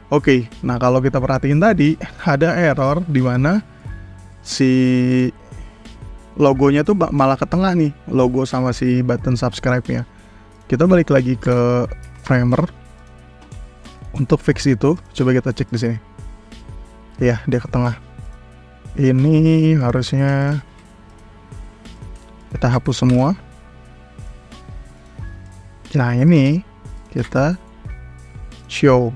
Oke, nah kalau kita perhatiin tadi ada error di mana si logonya tuh malah ke tengah nih, logo sama si button subscribe-nya. Kita balik lagi ke Framer untuk fix itu. Coba kita cek di sini. Ya, dia ke tengah. Ini harusnya kita hapus semua. Nah, ini kita show.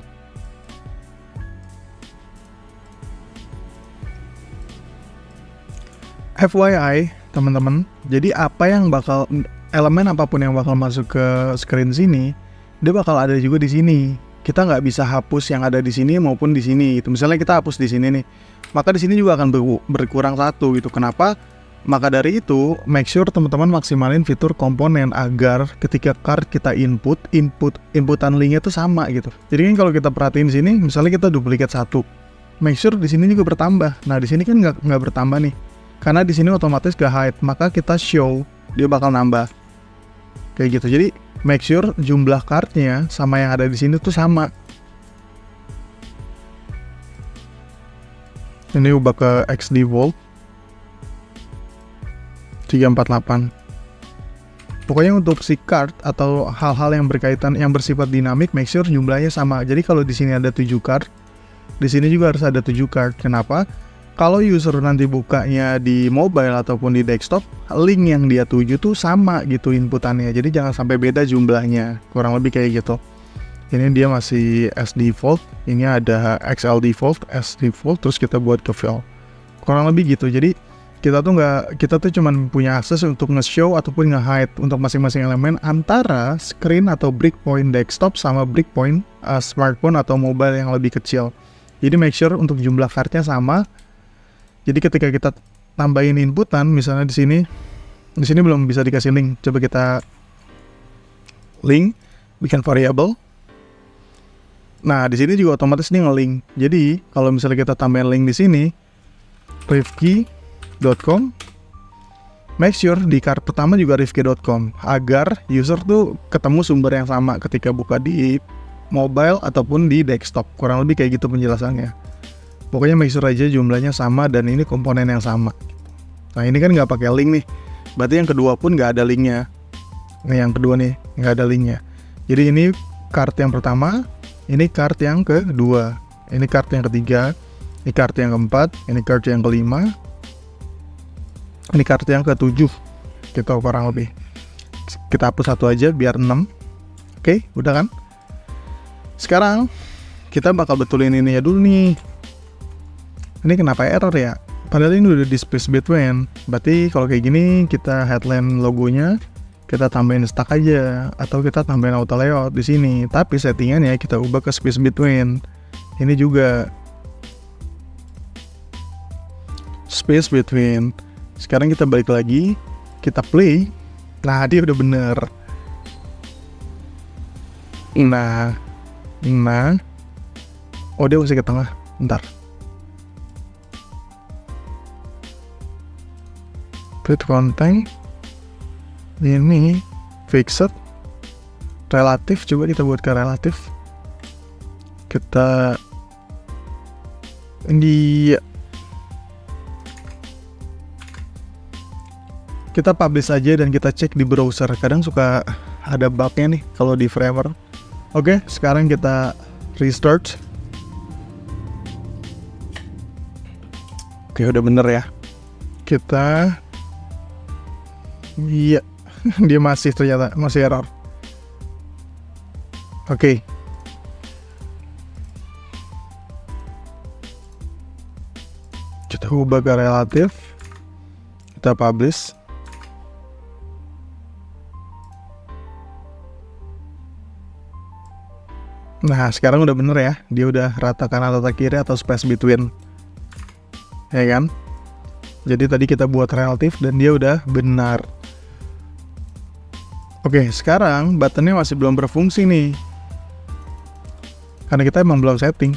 FYI teman-teman, jadi apa yang bakal elemen apapun yang bakal masuk ke screen sini, dia bakal ada juga di sini. Kita nggak bisa hapus yang ada di sini maupun di sini. Itu misalnya kita hapus di sini nih, maka di sini juga akan berkurang satu gitu. Kenapa? Maka dari itu, make sure teman-teman maksimalin fitur komponen agar ketika card kita inputan linknya itu sama gitu. Jadi kan kalau kita perhatiin di sini, misalnya kita duplikat satu, make sure di sini juga bertambah. Nah di sini kan nggak bertambah nih. Karena di sini otomatis gak hide, maka kita show, dia bakal nambah. Kayak gitu. Jadi make sure jumlah cardnya sama yang ada di sini tuh sama. Ini ubah ke X default 348. Pokoknya untuk si card atau hal-hal yang berkaitan yang bersifat dinamik, make sure jumlahnya sama. Jadi kalau di sini ada 7 card, di sini juga harus ada 7 card. Kenapa? Kalau user nanti bukanya di mobile ataupun di desktop, link yang dia tuju tuh sama gitu inputannya. Jadi jangan sampai beda jumlahnya. Kurang lebih kayak gitu. Ini dia masih S default, ini ada XL default, S default, terus kita buat ke fill. Kurang lebih gitu. Jadi kita tuh cuman punya akses untuk nge-show ataupun nge-hide untuk masing-masing elemen antara screen atau breakpoint desktop sama breakpoint smartphone atau mobile yang lebih kecil. Jadi make sure untuk jumlah cardnya sama. Jadi ketika kita tambahin inputan, misalnya di sini belum bisa dikasih link. Coba kita link, bikin variable. Nah, di sini juga otomatis nih nge-link. Jadi, kalau misalnya kita tambahin link di sini, rifki.com, make sure di card pertama juga rifki.com agar user tuh ketemu sumber yang sama ketika buka di mobile ataupun di desktop. Kurang lebih kayak gitu penjelasannya. Pokoknya make sure aja jumlahnya sama dan ini komponen yang sama. Nah ini kan nggak pakai link nih, berarti yang kedua pun nggak ada linknya. Nah yang kedua nih nggak ada linknya. Jadi ini card yang pertama, ini card yang kedua, ini card yang ketiga, ini card yang keempat, ini card yang kelima, ini card yang ketujuh. Kita kurang lebih. Kita hapus satu aja biar 6. Oke, udah kan? Sekarang kita bakal betulin ini ya dulu nih. Ini kenapa error ya? Padahal ini udah di space between. Berarti kalau kayak gini kita headline logonya kita tambahin stack aja atau kita tambahin auto layout di sini. Tapi settingannya kita ubah ke space between. Ini juga space between. Sekarang kita balik lagi, kita play. Nah, dia udah bener. Nah. Oh, dia masih ke tengah. Bentar. Fit content ini fixed relatif, coba kita buat ke relatif. Kita publish aja dan kita cek di browser. Kadang suka ada bugnya nih kalau di Framer. Oke, sekarang kita restart. Oke, udah bener ya. Kita iya, dia ternyata masih error. Oke. Kita ubah ke relatif. Kita publish. Nah, sekarang udah bener ya. Dia udah rata kanan rata kiri atau space between. Ya kan? Jadi tadi kita buat relatif dan dia udah benar. Oke, sekarang buttonnya masih belum berfungsi nih. Karena kita emang belum setting.